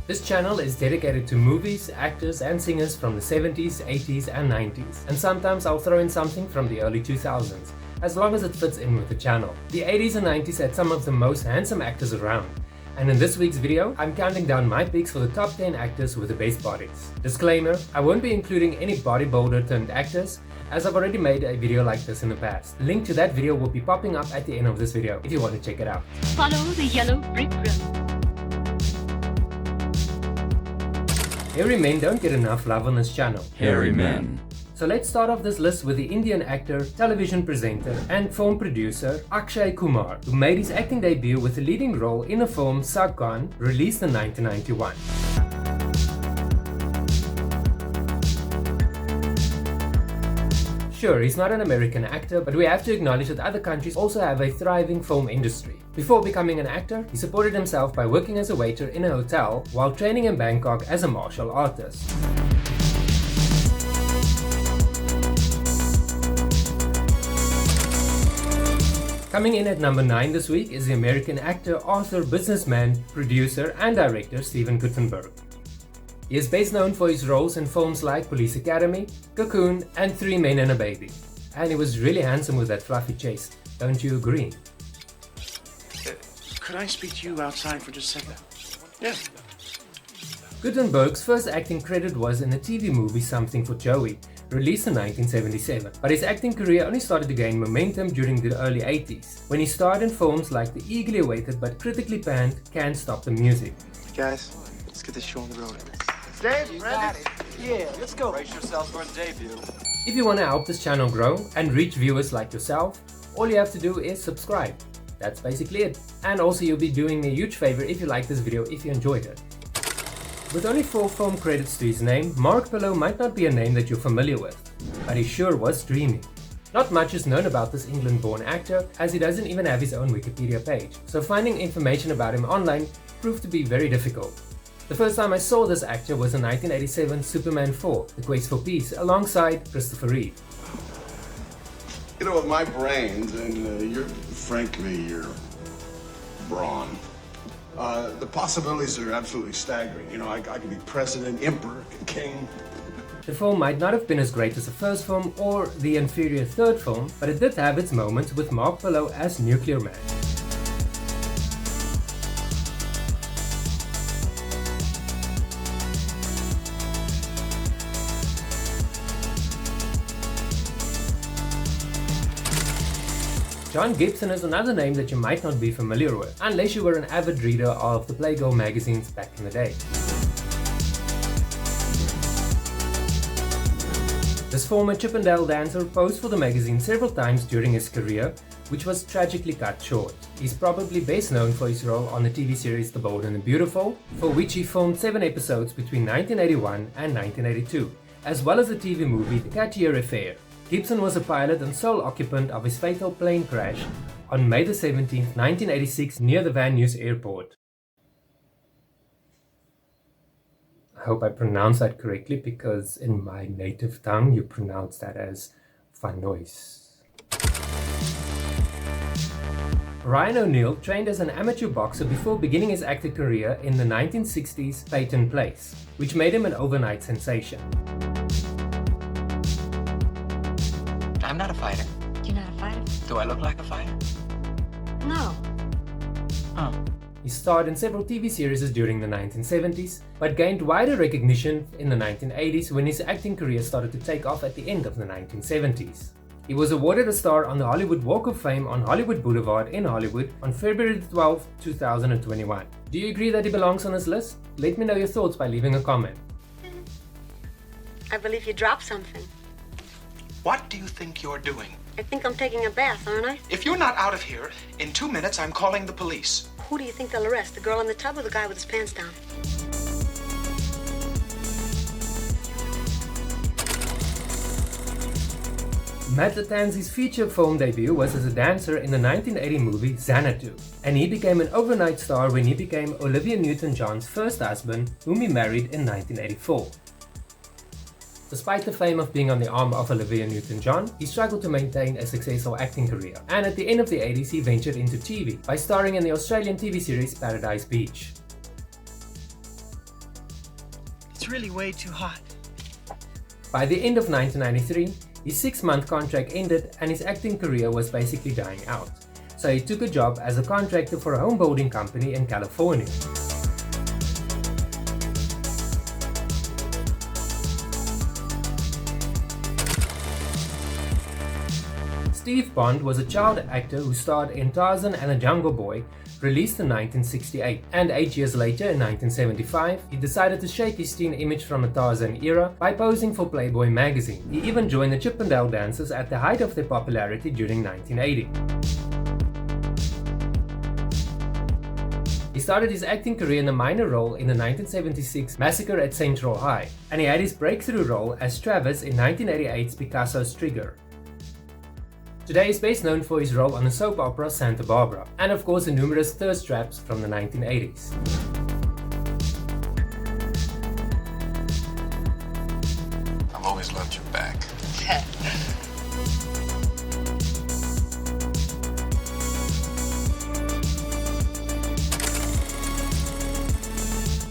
This channel is dedicated to movies, actors and singers from the 70s, 80s and 90s, and sometimes I'll throw in something from the early 2000s, as long as it fits in with the channel. The 80s and 90s had some of the most handsome actors around, and in this week's video, I'm counting down my picks for the top 10 actors with the best bodies. Disclaimer, I won't be including any bodybuilder turned actors, as I've already made a video like this in the past. The link to that video will be popping up at the end of this video if you want to check it out. Follow the yellow brick road. Hairy men don't get enough love on this channel. Hairy men. So let's start off this list with the Indian actor, television presenter and film producer Akshay Kumar, who made his acting debut with a leading role in the film Sakkan, released in 1991. Sure, he's not an American actor, but we have to acknowledge that other countries also have a thriving film industry. Before becoming an actor, he supported himself by working as a waiter in a hotel while training in Bangkok as a martial artist. Coming in at number 9 this week is the American actor, author, businessman, producer and director Steven Guttenberg. He is best known for his roles in films like Police Academy, Cocoon and 3 Men and a Baby. And he was really handsome with that fluffy chest, don't you agree? Could I speak to you outside for just a second? Yeah. Guttenberg's first acting credit was in the TV movie Something for Joey, released in 1977. But his acting career only started to gain momentum during the early 80s, when he starred in films like the eagerly awaited but critically panned Can't Stop the Music. Guys, let's get this show on the road. Dave, ready? Yeah, let's go. Brace yourselves for a debut. If you want to help this channel grow and reach viewers like yourself, all you have to do is subscribe. That's basically it. And also you'll be doing me a huge favor if you like this video if you enjoyed it. With only 4 film credits to his name, Mark Pillow might not be a name that you're familiar with, but he sure was dreaming. Not much is known about this England-born actor, as he doesn't even have his own Wikipedia page, so finding information about him online proved to be very difficult. The first time I saw this actor was in 1987 Superman 4, The Quest for Peace, alongside Christopher Reeve. You know, with my brains and frankly, your brawn, the possibilities are absolutely staggering. You know, I could be president, emperor, king. The film might not have been as great as the first film or the inferior third film, but it did have its moments with Mark Pillow as Nuclear Man. John Gibson is another name that you might not be familiar with, unless you were an avid reader of the Playgirl magazines back in the day. This former Chippendale dancer posed for the magazine several times during his career, which was tragically cut short. He's probably best known for his role on the TV series The Bold and the Beautiful, for which he filmed 7 episodes between 1981 and 1982, as well as the TV movie The Cartier Affair. Gibson was a pilot and sole occupant of his fatal plane crash on May 17, 1986 near the Van Nuys airport. I hope I pronounced that correctly, because in my native tongue you pronounce that as Van Nuys. Ryan O'Neal trained as an amateur boxer before beginning his acting career in the 1960s Peyton Place, which made him an overnight sensation. I'm not a fighter. You're not a fighter? Do I look like a fighter? No. Oh. He starred in several TV series during the 1970s, but gained wider recognition in the 1980s when his acting career started to take off at the end of the 1970s. He was awarded a star on the Hollywood Walk of Fame on Hollywood Boulevard in Hollywood on February 12, 2021. Do you agree that he belongs on this list? Let me know your thoughts by leaving a comment. I believe you dropped something. What do you think you're doing? I think I'm taking a bath, aren't I? If you're not out of here, in 2 minutes I'm calling the police. Who do you think they'll arrest? The girl in the tub or the guy with his pants down? Matt Lattanzi's feature film debut was as a dancer in the 1980 movie Xanadu, and he became an overnight star when he became Olivia Newton-John's first husband, whom he married in 1984. Despite the fame of being on the arm of Olivia Newton-John, he struggled to maintain a successful acting career, and at the end of the 80s he ventured into TV by starring in the Australian TV series Paradise Beach. It's really way too hot. By the end of 1993, his 6-month contract ended and his acting career was basically dying out. So he took a job as a contractor for a home building company in California. Steve Bond was a child actor who starred in Tarzan and the Jungle Boy, released in 1968, and 8 years later in 1975, he decided to shake his teen image from the Tarzan era by posing for Playboy magazine. He even joined the Chippendale Dancers at the height of their popularity during 1980. He started his acting career in a minor role in the 1976 Massacre at Central High, and he had his breakthrough role as Travis in 1988's Picasso's Trigger. Today he's best known for his role on the soap opera Santa Barbara, and of course the numerous thirst traps from the 1980s. I've always loved your back.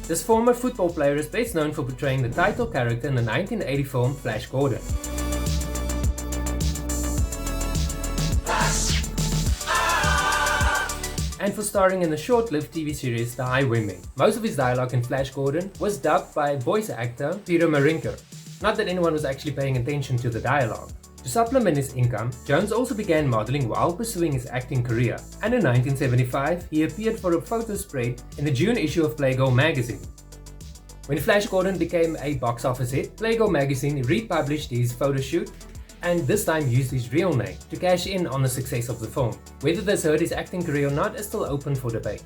This former football player is best known for portraying the title character in the 1980 film Flash Gordon. And for starring in the short-lived TV series The Highwaymen. Most of his dialogue in Flash Gordon was dubbed by voice actor Peter Marinker. Not that anyone was actually paying attention to the dialogue. To supplement his income, Jones also began modeling while pursuing his acting career, and in 1975 he appeared for a photo spread in the June issue of Playgirl magazine. When Flash Gordon became a box office hit, Playgirl magazine republished his photo shoot and this time used his real name to cash in on the success of the film. Whether this hurt his acting career or not is still open for debate.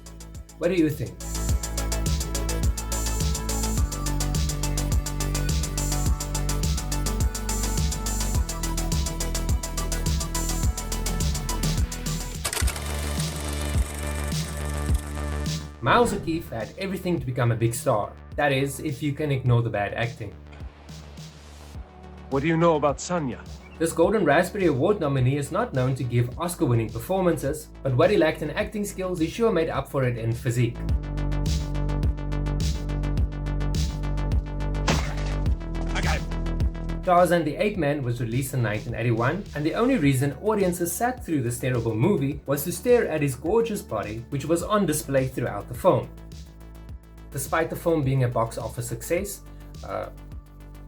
What do you think? Myles O'Keeffe had everything to become a big star. That is, if you can ignore the bad acting. What do you know about Sonia? This Golden Raspberry Award nominee is not known to give Oscar-winning performances, but what he lacked in acting skills, he sure made up for it in physique. I got him. Tarzan the Ape Man was released in 1981, and the only reason audiences sat through this terrible movie was to stare at his gorgeous body, which was on display throughout the film. Despite the film being a box office success,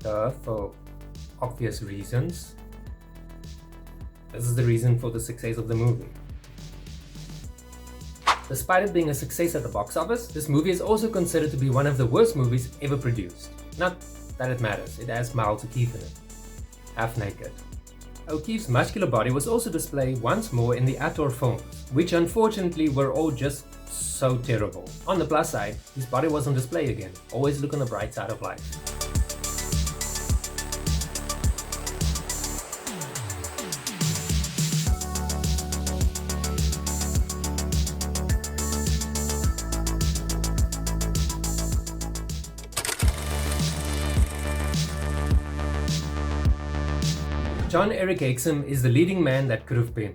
for obvious reasons, this is the reason for the success of the movie. Despite it being a success at the box office, this movie is also considered to be one of the worst movies ever produced. Not that it matters, it has Myles O'Keeffe in it, half naked. O'Keeffe's muscular body was also displayed once more in the Ator films, which unfortunately were all just so terrible. On the plus side, his body was on display again. Always look on the bright side of life. Jon-Erik Hexum is the leading man that could have been.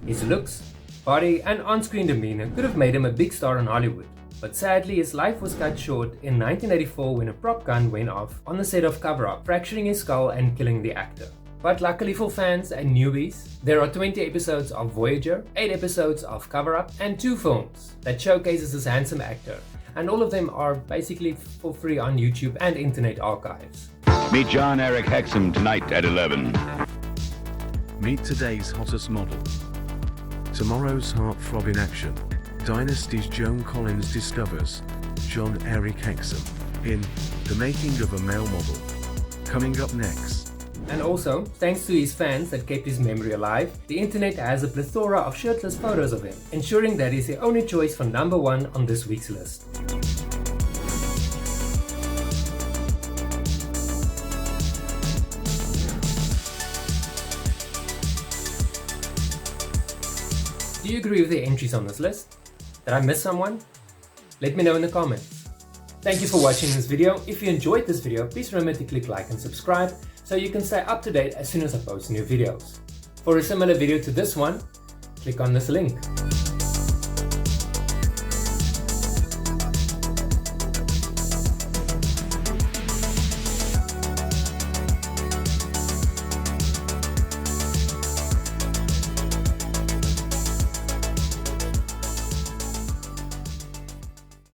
His looks, body and on-screen demeanor could have made him a big star in Hollywood, but sadly his life was cut short in 1984 when a prop gun went off on the set of Cover Up, fracturing his skull and killing the actor. But luckily for fans and newbies, there are 20 episodes of Voyager, 8 episodes of Cover Up and 2 films that showcases this handsome actor, and all of them are basically for free on YouTube and Internet Archives. Meet Jon-Erik Hexum tonight at 11. Meet today's hottest model. Tomorrow's heartthrob in action. Dynasty's Joan Collins discovers Jon-Erik Hexum in The Making of a Male Model. Coming up next. And also, thanks to his fans that kept his memory alive, the internet has a plethora of shirtless photos of him, ensuring that he's the only choice for #1 on this week's list. Do you agree with the entries on this list? Did I miss someone? Let me know in the comments. Thank you for watching this video. If you enjoyed this video, please remember to click like and subscribe so you can stay up to date as soon as I post new videos. For a similar video to this one, click on this link.